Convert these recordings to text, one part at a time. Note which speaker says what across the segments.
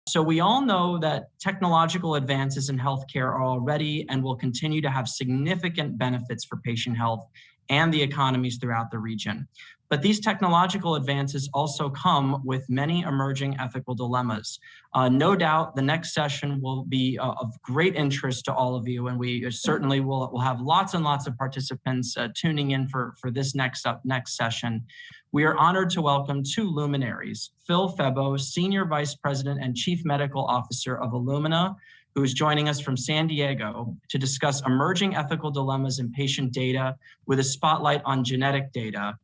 Speaker 1: So we all know that technological advances in healthcare are already and will continue to have significant benefits for patient health and the economies throughout the region. But these technological advances also come with many emerging ethical dilemmas. No doubt the next session will be of great interest to all of you, and we certainly will have lots and lots of participants tuning in for this next session. We are honored to welcome two luminaries, Phil Febbo, Senior Vice President and Chief Medical Officer of Illumina, who is joining us from San Diego to discuss emerging ethical dilemmas in patient data with a spotlight on genetic data.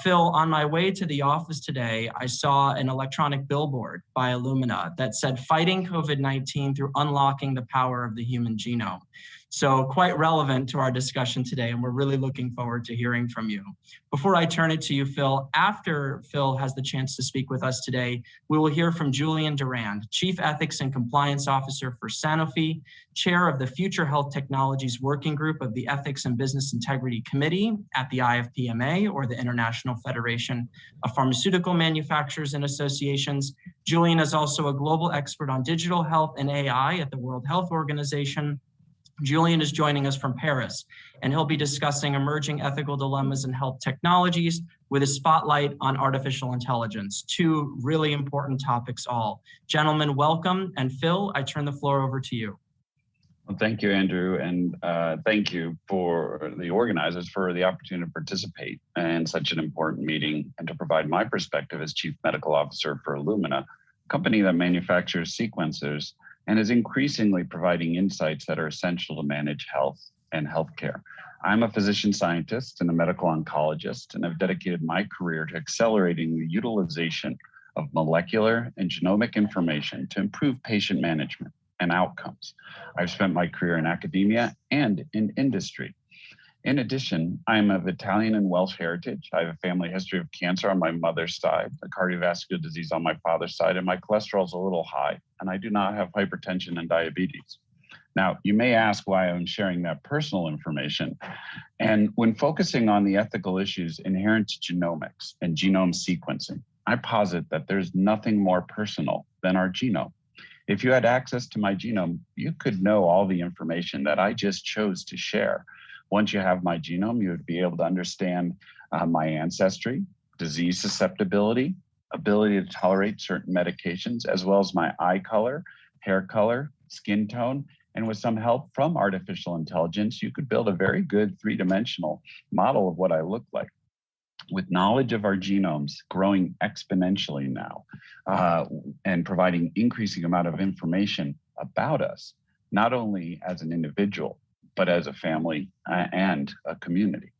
Speaker 1: Phil, on my way to the office today, I saw an electronic billboard by Illumina that said, "Fighting COVID-19 through unlocking the power of the human genome." So quite relevant to our discussion today, and we're really looking forward to hearing from you. Before I turn it to you, Phil, after Phil has the chance to speak with us today, we will hear from Julien Durand, Chief Ethics and Compliance Officer for Sanofi, Chair of the Future Health Technologies Working Group of the Ethics and Business Integrity Committee at the IFPMA, or the International Federation of Pharmaceutical Manufacturers and Associations. Julien is also a global expert on digital health and AI at the World Health Organization. Julien is joining us from Paris, and he'll be discussing emerging ethical dilemmas in health technologies with a spotlight on artificial intelligence. Two really important topics all. Gentlemen, welcome. And Phil, I turn the floor over to you.
Speaker 2: Well, thank you, Andrew, and thank you for the organizers for the opportunity to participate in such an important meeting and to provide my perspective as Chief Medical Officer for Illumina, a company that manufactures sequencers and is increasingly providing insights that are essential to manage health and healthcare. I'm a physician scientist and a medical oncologist, and I've dedicated my career to accelerating the utilization of molecular and genomic information to improve patient management and outcomes. I've spent my career in academia and in industry. In addition, I'm of Italian and Welsh heritage. I have a family history of cancer on my mother's side, a cardiovascular disease on my father's side, and my cholesterol is a little high, and I do not have hypertension and diabetes. Now, you may ask why I'm sharing that personal information. And when focusing on the ethical issues inherent to genomics and genome sequencing, I posit that there's nothing more personal than our genome. If you had access to my genome, you could know all the information that I just chose to share. Once you have my genome, you would be able to understand my ancestry, disease susceptibility, ability to tolerate certain medications, as well as my eye color, hair color, skin tone, and with some help from artificial intelligence, you could build a very good three-dimensional model of what I look like. With knowledge of our genomes growing exponentially now and providing increasing amount of information about us, not only as an individual, but as a family and a community.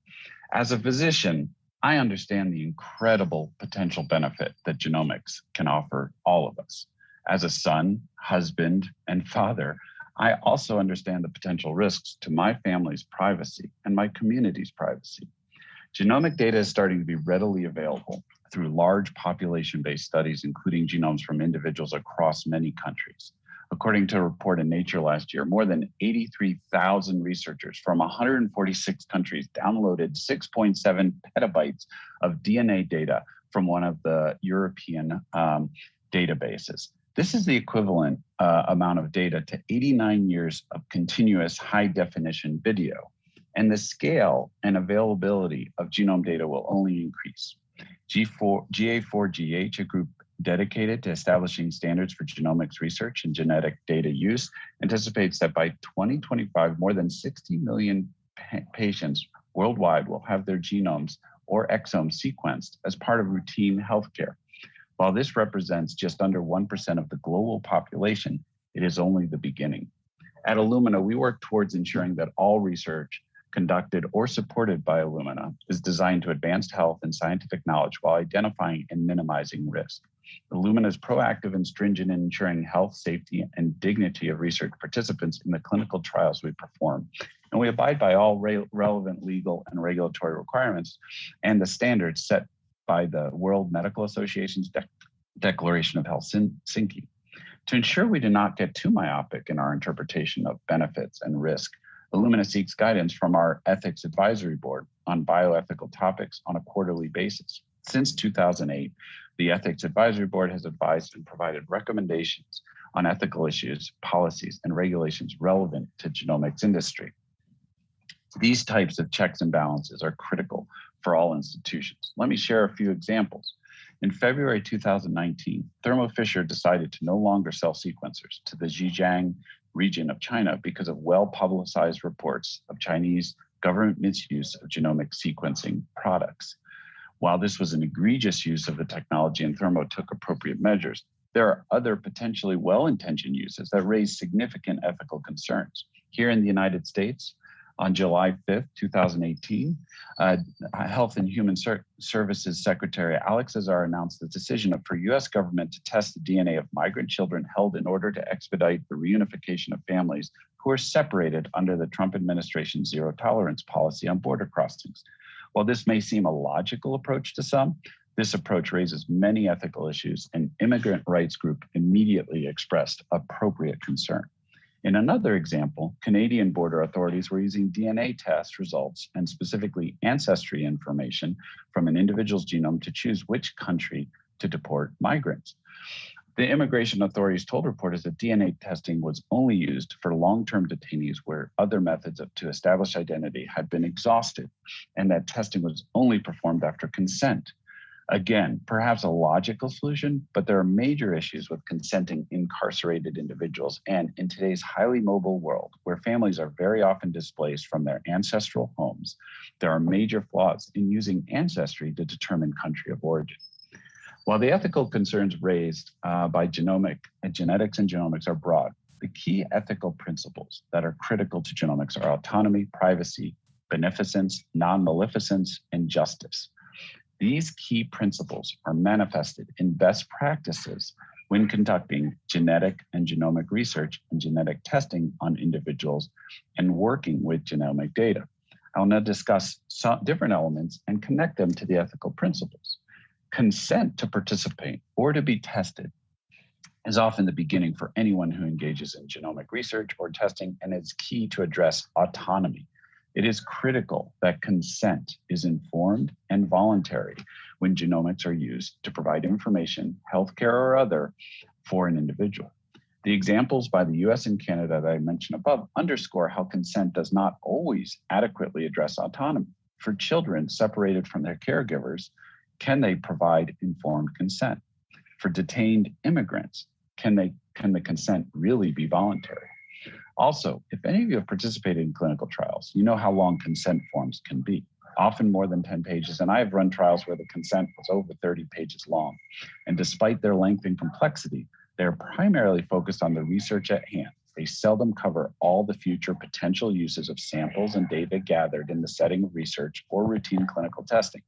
Speaker 2: As a physician, I understand the incredible potential benefit that genomics can offer all of us. As a son, husband, and father, I also understand the potential risks to my family's privacy and my community's privacy. Genomic data is starting to be readily available through large population-based studies, including genomes from individuals across many countries. According to a report in Nature last year, more than 83,000 researchers from 146 countries downloaded 6.7 petabytes of DNA data from one of the European databases. This is the equivalent amount of data to 89 years of continuous high-definition video. And the scale and availability of genome data will only increase. GA4GH, a group dedicated to establishing standards for genomics research and genetic data use, anticipates that by 2025, more than 60 million patients worldwide will have their genomes or exomes sequenced as part of routine healthcare. While this represents just under 1% of the global population, it is only the beginning. At Illumina, we work towards ensuring that all research conducted or supported by Illumina is designed to advance health and scientific knowledge while identifying and minimizing risk. Illumina is proactive and stringent in ensuring health, safety, and dignity of research participants in the clinical trials we perform. And we abide by all relevant legal and regulatory requirements and the standards set by the World Medical Association's Declaration of Helsinki. To ensure we do not get too myopic in our interpretation of benefits and risk, Illumina seeks guidance from our Ethics Advisory Board on bioethical topics on a quarterly basis. Since 2008, The Ethics Advisory Board has advised and provided recommendations on ethical issues, policies, and regulations relevant to genomics industry. These types of checks and balances are critical for all institutions. Let me share a few examples. In February 2019, Thermo Fisher decided to no longer sell sequencers to the Zhejiang region of China because of well-publicized reports of Chinese government misuse of genomic sequencing products. While this was an egregious use of the technology and Thermo took appropriate measures, there are other potentially well-intentioned uses that raise significant ethical concerns. Here in the United States, on July 5th, 2018, Health and Human Services Secretary Alex Azar announced the decision for U.S. government to test the DNA of migrant children held in order to expedite the reunification of families who are separated under the Trump administration's zero tolerance policy on border crossings. While this may seem a logical approach to some, this approach raises many ethical issues, and immigrant rights group immediately expressed appropriate concern. In another example, Canadian border authorities were using DNA test results and specifically ancestry information from an individual's genome to choose which country to deport migrants. The immigration authorities told reporters that DNA testing was only used for long-term detainees where other methods to establish identity had been exhausted, and that testing was only performed after consent. Again, perhaps a logical solution, but there are major issues with consenting incarcerated individuals. And in today's highly mobile world, where families are very often displaced from their ancestral homes, there are major flaws in using ancestry to determine country of origin. While the ethical concerns raised by genetics and genomics are broad, the key ethical principles that are critical to genomics are autonomy, privacy, beneficence, non-maleficence, and justice. These key principles are manifested in best practices when conducting genetic and genomic research and genetic testing on individuals and working with genomic data. I'll now discuss some different elements and connect them to the ethical principles. Consent to participate or to be tested is often the beginning for anyone who engages in genomic research or testing, and it's key to address autonomy. It is critical that consent is informed and voluntary when genomics are used to provide information, healthcare or other, for an individual. The examples by the US and Canada that I mentioned above underscore how consent does not always adequately address autonomy. For children separated from their caregivers, can they provide informed consent? For detained immigrants, can the consent really be voluntary? Also, if any of you have participated in clinical trials, you know how long consent forms can be, often more than 10 pages. And I have run trials where the consent was over 30 pages long. And despite their length and complexity, they're primarily focused on the research at hand. They seldom cover all the future potential uses of samples and data gathered in the setting of research or routine clinical testing.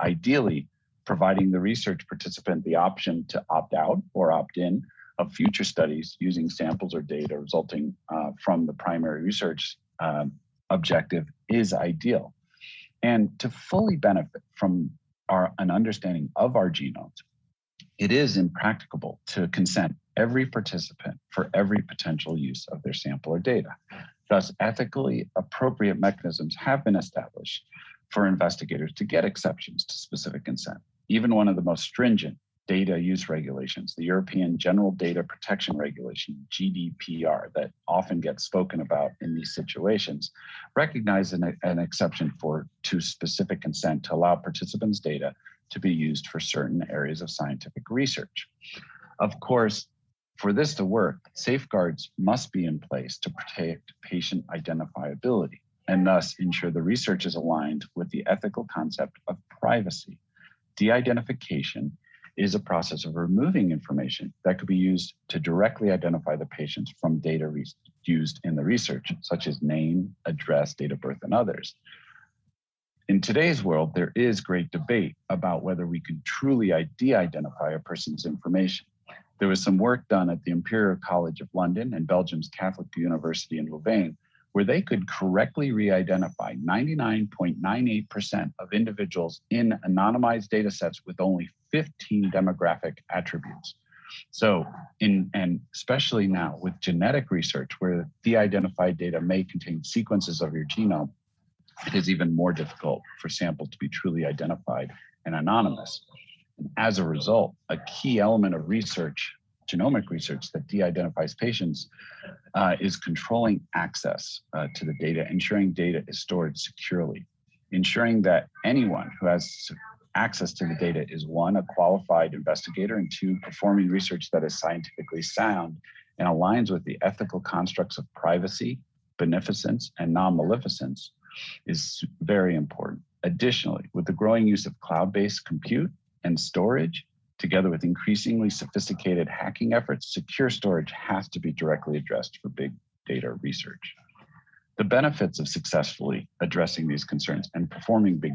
Speaker 2: Ideally, providing the research participant the option to opt out or opt in of future studies using samples or data resulting from the primary research objective is ideal. And to fully benefit from an understanding of our genomes, it is impracticable to consent every participant for every potential use of their sample or data. Thus, ethically appropriate mechanisms have been established for investigators to get exceptions to specific consent. Even one of the most stringent data use regulations, the European General Data Protection Regulation, GDPR, that often gets spoken about in these situations, recognize an exception to specific consent to allow participants' data to be used for certain areas of scientific research. Of course, for this to work, safeguards must be in place to protect patient identifiability and thus ensure the research is aligned with the ethical concept of privacy. De-identification is a process of removing information that could be used to directly identify the patients from data used in the research, such as name, address, date of birth, and others. In today's world, there is great debate about whether we can truly de-identify a person's information. There was some work done at the Imperial College of London and Belgium's Catholic University in Louvain, where they could correctly re-identify 99.98% of individuals in anonymized data sets with only 15 demographic attributes. So, and especially now with genetic research, where de-identified data may contain sequences of your genome, it is even more difficult for samples to be truly identified and anonymous. As a result, a key element of research, genomic research that de-identifies patients, is controlling access to the data, ensuring data is stored securely, ensuring that anyone who has access to the data is, one, a qualified investigator, and two, performing research that is scientifically sound and aligns with the ethical constructs of privacy, beneficence, and non-maleficence is very important. Additionally, with the growing use of cloud-based compute and storage, together with increasingly sophisticated hacking efforts, secure storage has to be directly addressed for big data research. The benefits of successfully addressing these concerns and performing big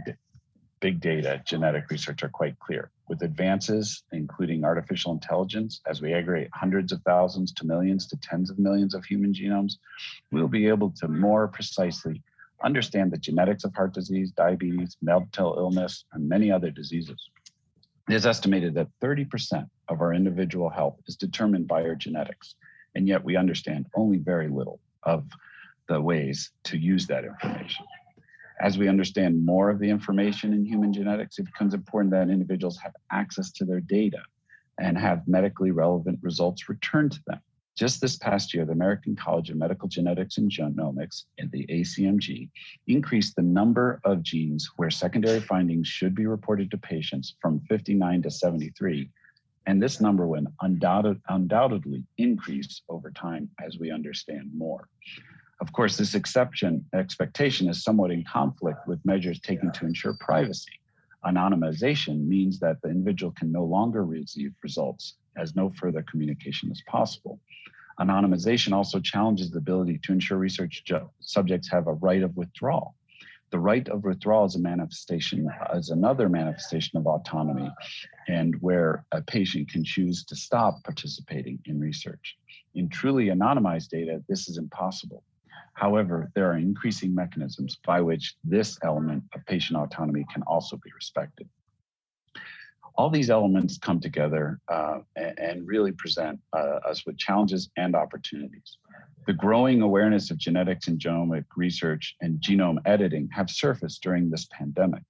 Speaker 2: data genetic research are quite clear. With advances, including artificial intelligence, as we aggregate hundreds of thousands to millions to tens of millions of human genomes, we'll be able to more precisely understand the genetics of heart disease, diabetes, mental illness, and many other diseases. It is estimated that 30% of our individual health is determined by our genetics, and yet we understand only very little of the ways to use that information. As we understand more of the information in human genetics, it becomes important that individuals have access to their data and have medically relevant results returned to them. Just this past year, the American College of Medical Genetics and Genomics, in the ACMG, increased the number of genes where secondary findings should be reported to patients from 59 to 73. And this number will undoubtedly increase over time as we understand more. Of course, this expectation is somewhat in conflict with measures taken to ensure privacy. Anonymization means that the individual can no longer receive results as no further communication is possible. Anonymization also challenges the ability to ensure research subjects have a right of withdrawal. The right of withdrawal is another manifestation of autonomy, and where a patient can choose to stop participating in research. In truly anonymized data, this is impossible. However, there are increasing mechanisms by which this element of patient autonomy can also be respected. All these elements come together and really present us with challenges and opportunities. The growing awareness of genetics and genomic research and genome editing have surfaced during this pandemic.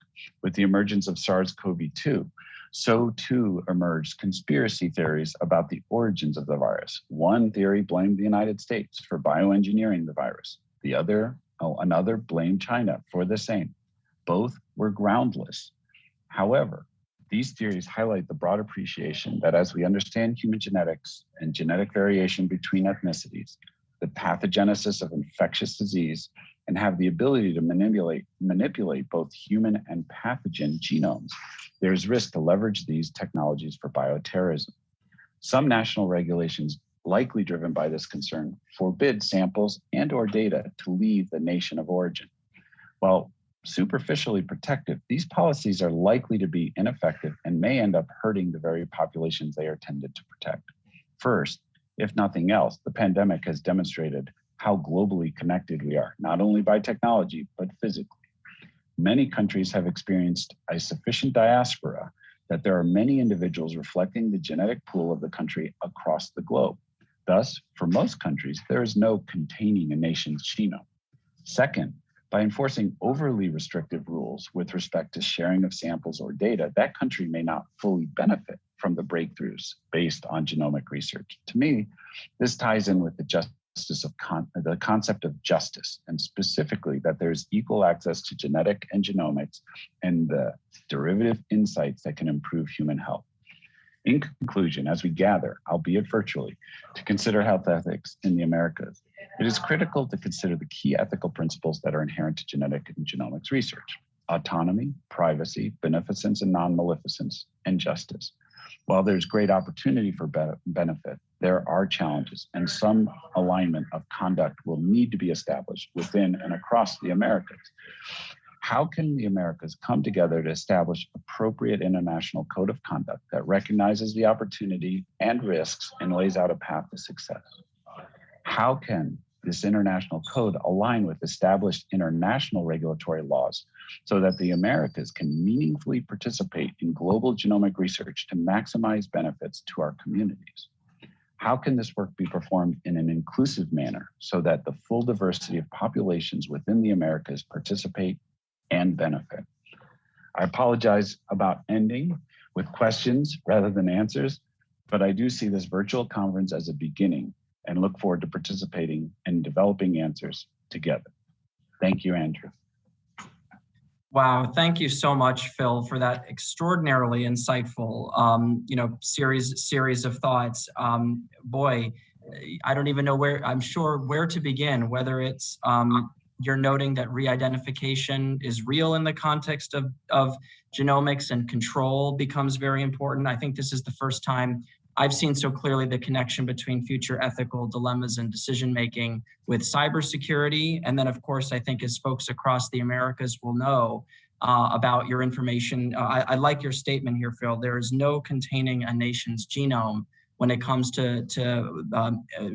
Speaker 2: With the emergence of SARS-CoV-2, so too emerged conspiracy theories about the origins of the virus. One theory blamed the United States for bioengineering the virus. Another blamed China for the same. Both were groundless. However, these theories highlight the broad appreciation that as we understand human genetics and genetic variation between ethnicities, the pathogenesis of infectious disease, and have the ability to manipulate both human and pathogen genomes, there is risk to leverage these technologies for bioterrorism. Some national regulations, likely driven by this concern, forbid samples and/or data to leave the nation of origin. While superficially protective, these policies are likely to be ineffective and may end up hurting the very populations they are intended to protect. First, if nothing else, the pandemic has demonstrated how globally connected we are, not only by technology, but physically. Many countries have experienced a sufficient diaspora that there are many individuals reflecting the genetic pool of the country across the globe. Thus, for most countries, there is no containing a nation's genome. Second, by enforcing overly restrictive rules with respect to sharing of samples or data, that country may not fully benefit from the breakthroughs based on genomic research. To me, this ties in with the concept of justice, and specifically that there's equal access to genetic and genomics and the derivative insights that can improve human health. In conclusion, as we gather, albeit virtually, to consider health ethics in the Americas, it is critical to consider the key ethical principles that are inherent to genetic and genomics research: autonomy, privacy, beneficence and non-maleficence, and justice. While there's great opportunity for benefit, there are challenges, and some alignment of conduct will need to be established within and across the Americas. How can the Americas come together to establish appropriate international code of conduct that recognizes the opportunity and risks and lays out a path to success? How can this international code align with established international regulatory laws so that the Americas can meaningfully participate in global genomic research to maximize benefits to our communities? How can this work be performed in an inclusive manner so that the full diversity of populations within the Americas participate and benefit? I apologize about ending with questions rather than answers, but I do see this virtual conference as a beginning and look forward to participating and developing answers together. Thank you, Andrew.
Speaker 1: Wow, thank you so much, Phil, for that extraordinarily insightful, series of thoughts. Boy, I don't even know where to begin, whether it's you're noting that re-identification is real in the context of genomics, and control becomes very important. I think this is the first time I've seen so clearly the connection between future ethical dilemmas and decision-making with cybersecurity. And then, of course, I think as folks across the Americas will know about your information, I like your statement here, Phil. There is no containing a nation's genome when it comes to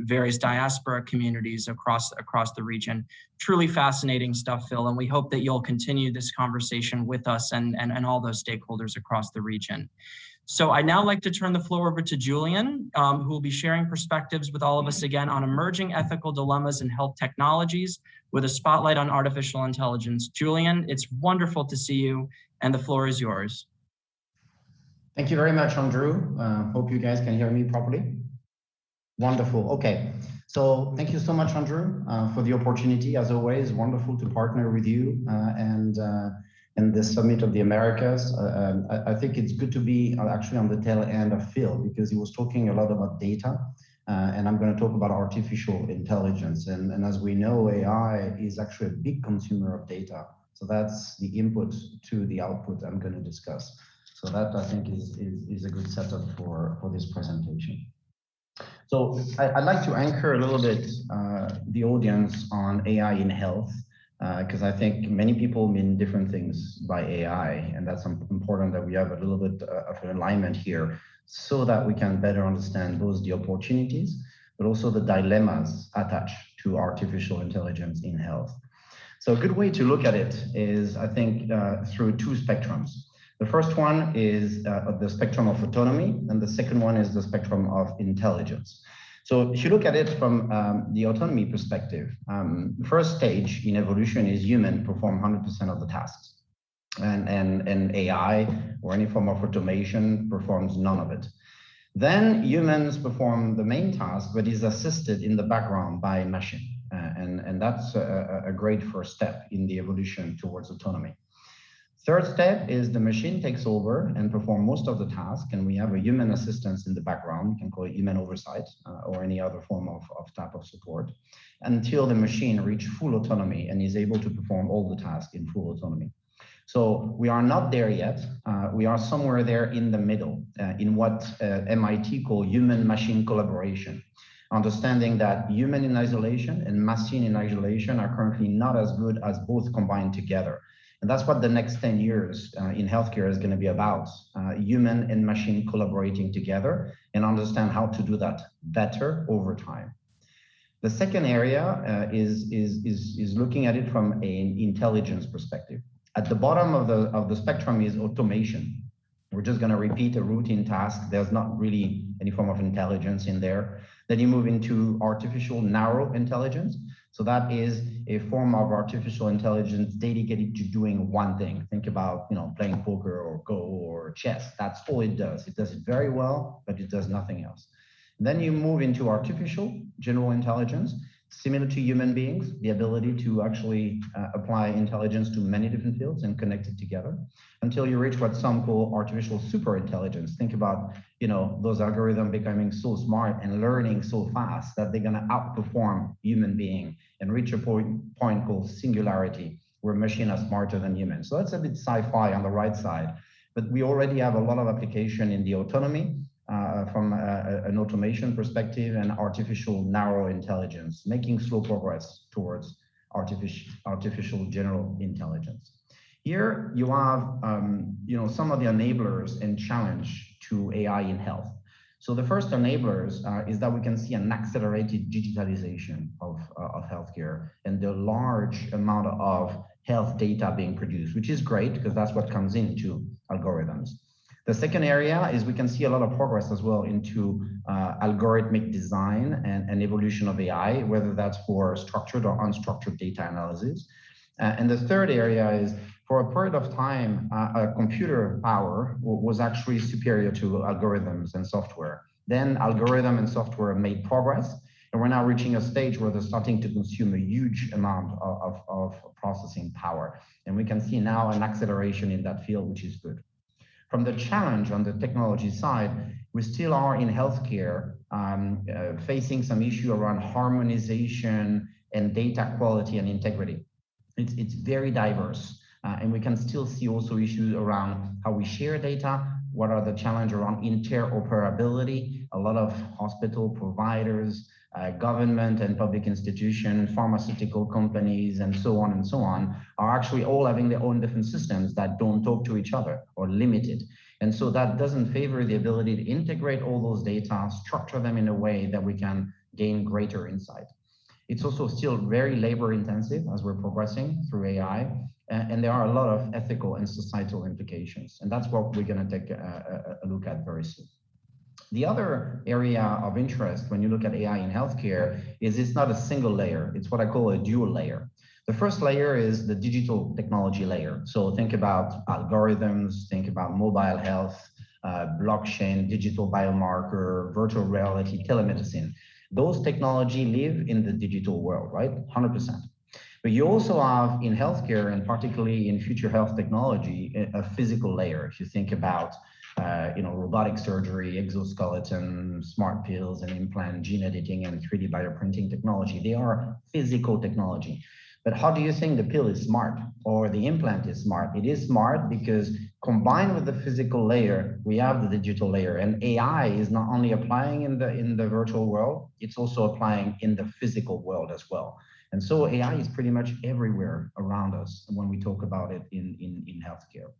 Speaker 1: various diaspora communities across the region. Truly fascinating stuff, Phil, and we hope that you'll continue this conversation with us and all those stakeholders across the region. So I'd now like to turn the floor over to Julien, who will be sharing perspectives with all of us again on emerging ethical dilemmas in health technologies with a spotlight on artificial intelligence. Julien, it's wonderful to see you, and the floor is yours.
Speaker 3: Thank you very much, Andrew. Hope you guys can hear me properly. Wonderful. Okay. So thank you so much, Andrew, for the opportunity. As always, wonderful to partner with you and this Summit of the Americas. I think it's good to be actually on the tail end of Phil, because he was talking a lot about data, and I'm going to talk about artificial intelligence. And as we know, AI is actually a big consumer of data. So that's the input to the output I'm going to discuss. So that, I think, is a good setup for this presentation. So I'd like to anchor a little bit the audience on AI in health, because I think many people mean different things by AI, and that's important that we have a little bit of an alignment here so that we can better understand both the opportunities, but also the dilemmas attached to artificial intelligence in health. So a good way to look at it is, I think, through two spectrums. The first one is the spectrum of autonomy, and the second one is the spectrum of intelligence. So if you look at it from the autonomy perspective, the first stage in evolution is human perform 100% of the tasks, and AI or any form of automation performs none of it. Then humans perform the main task, but is assisted in the background by a machine, and that's a great first step in the evolution towards autonomy. Third step is the machine takes over and perform most of the task, and we have a human assistance in the background. You can call it human oversight or any other form of type of support, until the machine reach full autonomy and is able to perform all the tasks in full autonomy. So we are not there yet. We are somewhere there in the middle, in what MIT call human-machine collaboration, understanding that human in isolation and machine in isolation are currently not as good as both combined together. And that's what the next 10 years in healthcare is going to be about, human and machine collaborating together and understand how to do that better over time. The second area is looking at it from an intelligence perspective. At the bottom of the spectrum is automation. We're just going to repeat a routine task. There's not really any form of intelligence in there. Then you move into artificial narrow intelligence. So that is a form of artificial intelligence dedicated to doing one thing. Think about, playing poker or Go or chess. That's all it does. It does it very well, but it does nothing else. And then you move into artificial general intelligence, similar to human beings, the ability to actually apply intelligence to many different fields and connect it together until you reach what some call artificial super intelligence. Think about, those algorithms becoming so smart and learning so fast that they're going to outperform human being and reach a point called singularity, where machine are smarter than humans. So that's a bit sci-fi on the right side, but we already have a lot of application in the autonomy, from an automation perspective, and artificial narrow intelligence, making slow progress towards artificial general intelligence. Here you have some of the enablers and challenge to AI in health. So the first enablers is that we can see an accelerated digitalization of healthcare and the large amount of health data being produced, which is great because that's what comes into algorithms. The second area is we can see a lot of progress as well into algorithmic design and evolution of AI, whether that's for structured or unstructured data analysis. And the third area is For a period of time, computer power was actually superior to algorithms and software. Then algorithm and software made progress, and we're now reaching a stage where they're starting to consume a huge amount of processing power. And we can see now an acceleration in that field, which is good. From the challenge on the technology side, we still are in healthcare facing some issue around harmonization and data quality and integrity. It's very diverse. And we can still see also issues around how we share data, what are the challenges around interoperability. A lot of hospital providers, government and public institutions, pharmaceutical companies, and so on, are actually all having their own different systems that don't talk to each other or limited. And so that doesn't favor the ability to integrate all those data, structure them in a way that we can gain greater insight. It's also still very labor intensive as we're progressing through AI. And there are a lot of ethical and societal implications. And that's what we're going to take a look at very soon. The other area of interest when you look at AI in healthcare is it's not a single layer. It's what I call a dual layer. The first layer is the digital technology layer. So think about algorithms, think about mobile health, blockchain, digital biomarker, virtual reality, telemedicine. Those technology live in the digital world, right? 100%. But you also have in healthcare, and particularly in future health technology, a physical layer. If you think about robotic surgery, exoskeleton, smart pills and implant, gene editing, and 3D bioprinting technology, they are physical technology. But how do you think the pill is smart or the implant is smart? It is smart because combined with the physical layer, we have the digital layer, and AI is not only applying in the virtual world, it's also applying in the physical world as well. And so AI is pretty much everywhere around us when we talk about it in healthcare.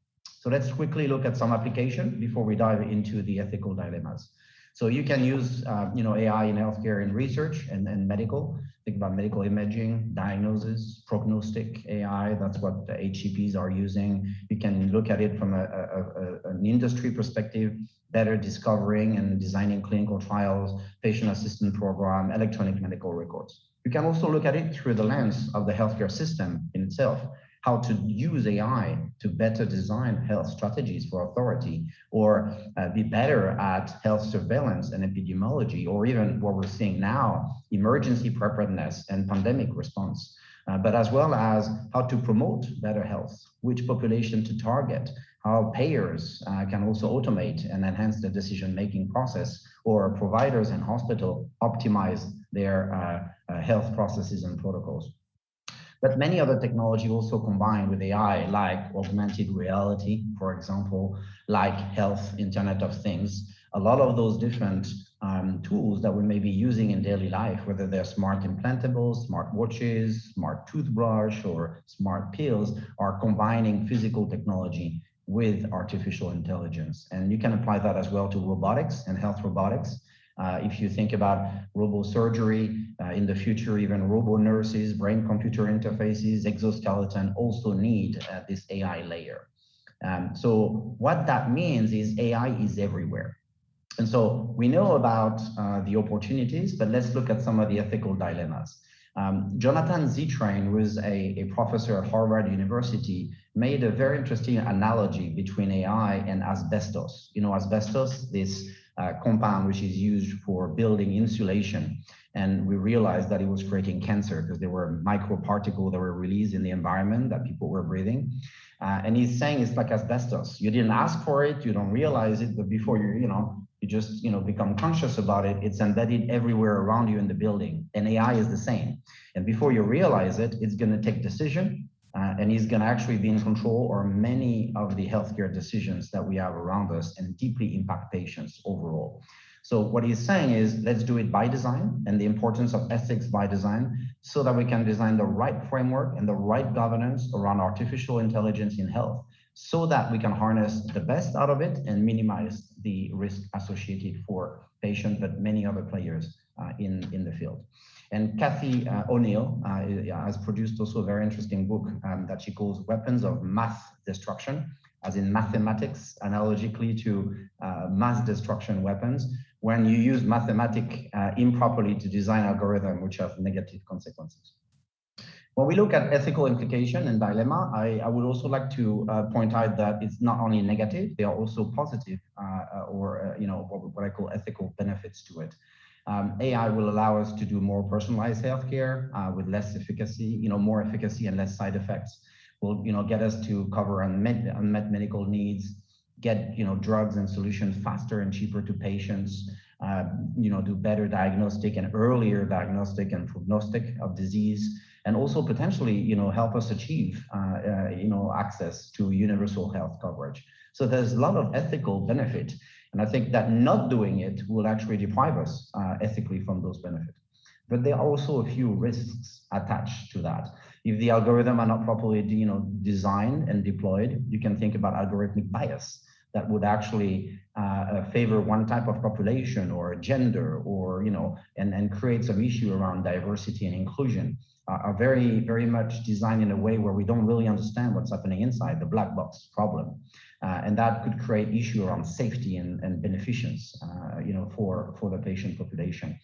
Speaker 3: So let's quickly look at some application before we dive into the ethical dilemmas. So you can use AI in healthcare in research and medical. Think about medical imaging, diagnosis, prognostic AI. That's what the HCPs are using. You can look at it from an industry perspective, better discovering and designing clinical trials, patient assistance program, electronic medical records. You can also look at it through the lens of the healthcare system in itself, how to use AI to better design health strategies for authority, or be better at health surveillance and epidemiology, or even what we're seeing now, emergency preparedness and pandemic response, but as well as how to promote better health, which population to target, how payers can also automate and enhance the decision-making process, or providers and hospitals optimize their health processes and protocols. But many other technology also combined with AI, like augmented reality, for example, like health, Internet of Things. A lot of those different tools that we may be using in daily life, whether they're smart implantables, smart watches, smart toothbrush, or smart pills, are combining physical technology with artificial intelligence. And you can apply that as well to robotics and health robotics. If you think about robo-surgery, in the future, even robo-nurses, brain-computer interfaces, exoskeleton also need this AI layer. So what that means is AI is everywhere. And so we know about the opportunities, but let's look at some of the ethical dilemmas. Jonathan Zittrain, who is a professor at Harvard University, made a very interesting analogy between AI and asbestos. You know, asbestos, this compound which is used for building insulation. And we realized that it was creating cancer because there were microparticles that were released in the environment that people were breathing. And he's saying it's like asbestos. You didn't ask for it, you don't realize it, but before you just become conscious about it, it's embedded everywhere around you in the building. And AI is the same. And before you realize it, it's going to take decision, and it's going to actually be in control of many of the healthcare decisions that we have around us and deeply impact patients overall. So what he's saying is, let's do it by design, and the importance of ethics by design, so that we can design the right framework and the right governance around artificial intelligence in health, so that we can harness the best out of it and minimize the risk associated for patients, but many other players in the field. And Kathy O'Neill has produced also a very interesting book that she calls Weapons of Math Destruction, as in mathematics, analogically to mass destruction weapons, when you use mathematics improperly to design algorithms which have negative consequences. When we look at ethical implication and dilemma, I would also like to point out that it's not only negative, they are also positive what I call ethical benefits to it. AI will allow us to do more personalized healthcare with less efficacy, more efficacy and less side effects. Will get us to cover unmet medical needs, get drugs and solutions faster and cheaper to patients. Do better diagnostic and earlier diagnostic and prognostic of disease, and also potentially, help us achieve, access to universal health coverage. So there's a lot of ethical benefit, and I think that not doing it will actually deprive us ethically from those benefits. But there are also a few risks attached to that. If the algorithm are not properly, designed and deployed, you can think about algorithmic bias that would actually favor one type of population or gender, or and create some issue around diversity and inclusion. Are very, very much designed in a way where we don't really understand what's happening inside, the black box problem. And that could create issue around safety and beneficence, for the patient population.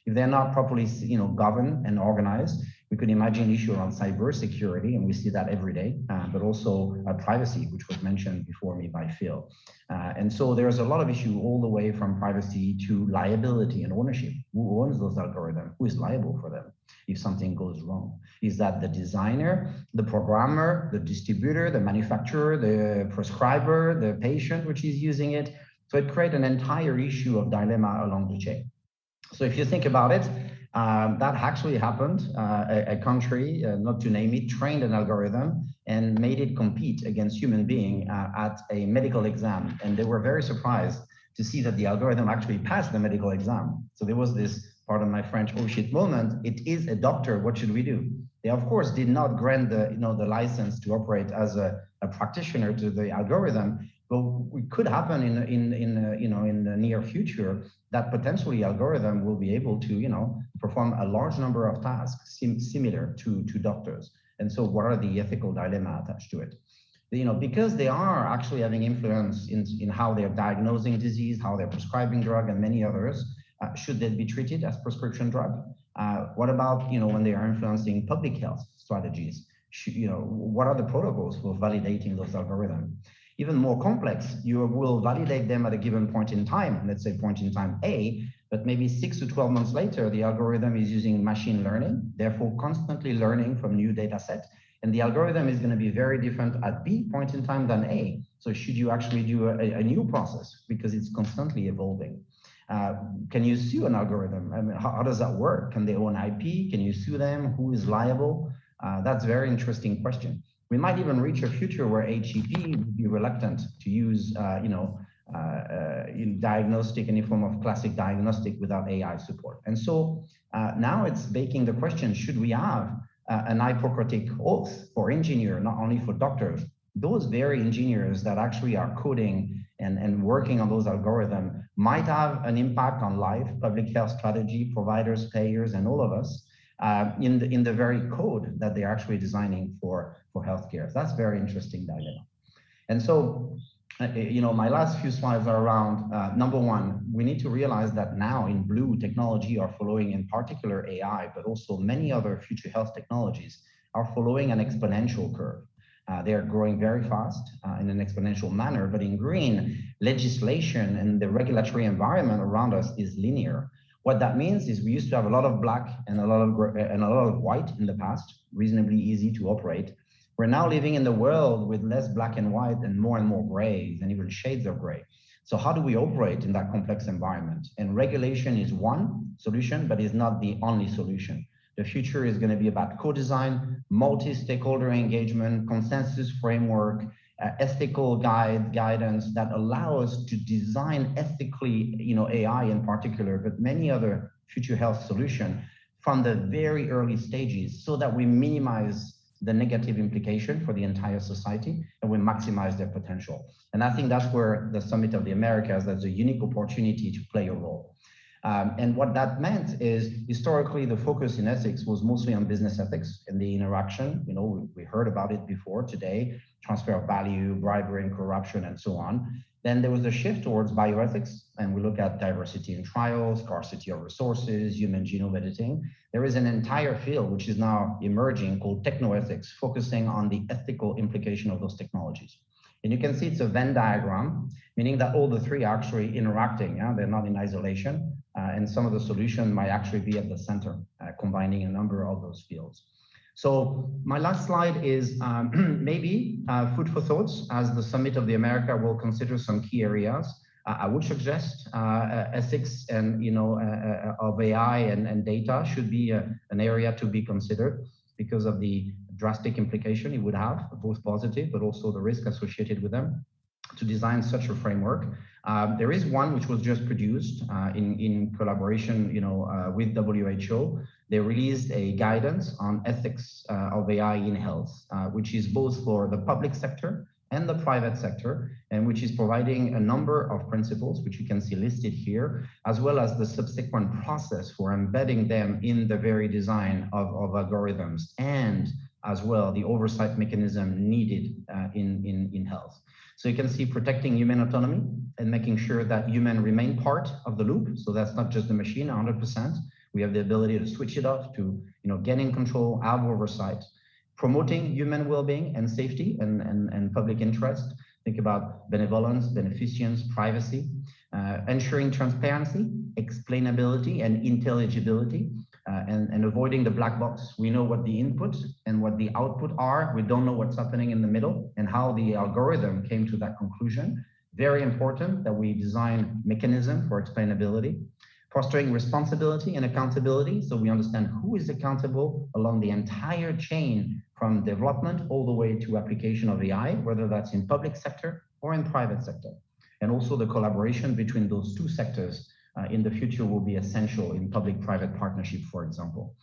Speaker 3: If they're not properly, governed and organized, we could imagine issue around cybersecurity, and we see that every day, but also privacy, which was mentioned before me by Phil. And so there's a lot of issue all the way from privacy to liability and ownership. Who owns those algorithms? Who is liable for them if something goes wrong? Is that the designer, the programmer, the distributor, the manufacturer, the prescriber, the patient which is using it? So it creates an entire issue of dilemma along the chain. So if you think about it, that actually happened. A country, not to name it, trained an algorithm and made it compete against human being at a medical exam. And they were very surprised to see that the algorithm actually passed the medical exam. So there was this, pardon my French, oh shit moment. It is a doctor, what should we do? They of course did not grant the license to operate as a practitioner to the algorithm. But it could happen in the near future that potentially algorithm will be able to perform a large number of tasks similar to doctors. And so what are the ethical dilemma attached to it? Because they are actually having influence in how they're diagnosing disease, how they're prescribing drug, and many others. Should they be treated as prescription drug? What about when they are influencing public health strategies? What are the protocols for validating those algorithms? Even more complex, you will validate them at a given point in time, let's say point in time A, but maybe 6 to 12 months later, the algorithm is using machine learning, therefore constantly learning from new data set. And the algorithm is going to be very different at B point in time than A. So should you actually do a new process because it's constantly evolving? Can you sue an algorithm? I mean, how does that work? Can they own IP? Can you sue them? Who is liable? That's a very interesting question. We might even reach a future where HCP would be reluctant to use, diagnostic, any form of classic diagnostic without AI support. And so now it's making the question, should we have an Hippocratic oath for engineer, not only for doctors? Those very engineers that actually are coding and working on those algorithms might have an impact on life, public health strategy, providers, payers, and all of us. In the very code that they're actually designing for healthcare. That's very interesting dilemma. And so, my last few slides are around, number one, we need to realize that now in blue, technology are following, in particular AI, but also many other future health technologies are following an exponential curve. They are growing very fast in an exponential manner, but in green, legislation and the regulatory environment around us is linear. What that means is we used to have a lot of black and a lot of white in the past, reasonably easy to operate. We're now living in the world with less black and white and more grays and even shades of gray. So how do we operate in that complex environment? And regulation is one solution, but is not the only solution. The future is going to be about co-design, multi-stakeholder engagement, consensus framework, ethical guidance that allow us to design ethically, AI in particular, but many other future health solutions from the very early stages so that we minimize the negative implication for the entire society and we maximize their potential. And I think that's where the Summit of the Americas, that's a unique opportunity to play a role. And what that meant is historically the focus in ethics was mostly on business ethics and the interaction. We heard about it before today, transfer of value, bribery and corruption and so on. Then there was a shift towards bioethics, and we look at diversity in trials, scarcity of resources, human genome editing. There is an entire field which is now emerging called technoethics, focusing on the ethical implication of those technologies. And you can see it's a Venn diagram, meaning that all the three are actually interacting. Yeah? They're not in isolation, and some of the solution might actually be at the center, combining a number of those fields. So my last slide is maybe food for thoughts, as the Summit of the America will consider some key areas. I would suggest ethics and of AI and data should be an area to be considered because of the drastic implication it would have, both positive but also the risk associated with them, to design such a framework. There is one which was just produced in collaboration, with WHO. They released a guidance on ethics of AI in health, which is both for the public sector and the private sector, and which is providing a number of principles, which you can see listed here, as well as the subsequent process for embedding them in the very design of algorithms, and as well the oversight mechanism needed in health. So you can see protecting human autonomy and making sure that humans remain part of the loop. So that's not just the machine 100%. We have the ability to switch it off, to get in control, have oversight, promoting human well-being and safety and public interest. Think about benevolence, beneficence, privacy, ensuring transparency, explainability, and intelligibility, and avoiding the black box. We know what the input and what the output are. We don't know what's happening in the middle and how the algorithm came to that conclusion. Very important that we design mechanism for explainability. Fostering responsibility and accountability, so we understand who is accountable along the entire chain from development all the way to application of AI, whether that's in public sector or in private sector. And also the collaboration between those two sectors in the future will be essential in public-private partnership, for example.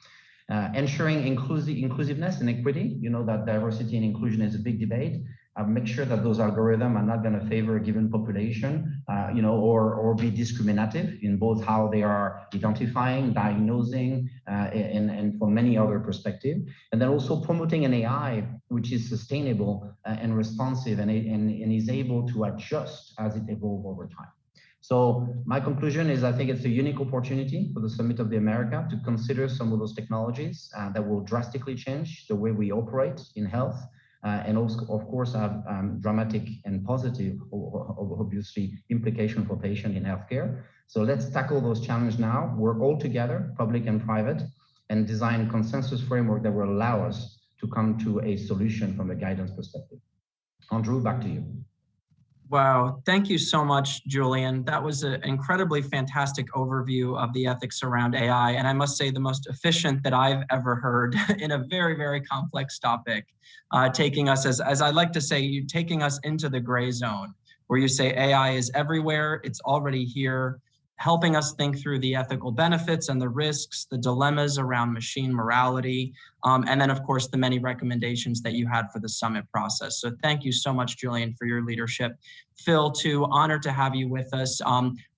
Speaker 3: Ensuring inclusiveness and equity, that diversity and inclusion is a big debate. Make sure that those algorithms are not going to favor a given population, or be discriminative in both how they are identifying, diagnosing, and from many other perspectives. And then also promoting an AI which is sustainable and responsive and is able to adjust as it evolves over time. So my conclusion is I think it's a unique opportunity for the Summit of the America to consider some of those technologies that will drastically change the way we operate in health. And also, of course, have dramatic and positive, obviously, implication for patients in healthcare. So let's tackle those challenges now, work all together, public and private, and design consensus framework that will allow us to come to a solution from a guidance perspective. Andrew, back to you.
Speaker 1: Wow, thank you so much, Julien. That was an incredibly fantastic overview of the ethics around AI, and I must say the most efficient that I've ever heard in a very, very complex topic, taking us, as I like to say, you taking us into the gray zone, where you say AI is everywhere, it's already here, helping us think through the ethical benefits and the risks, the dilemmas around machine morality, and then, of course, the many recommendations that you had for the summit process. So thank you so much, Julien, for your leadership. Phil, too, honored to have you with us.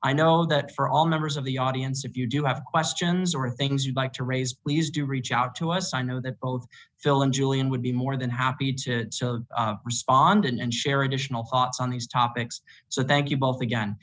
Speaker 1: I know that for all members of the audience, if you do have questions or things you'd like to raise, please do reach out to us. I know that both Phil and Julien would be more than happy to respond and share additional thoughts on these topics. So thank you both again.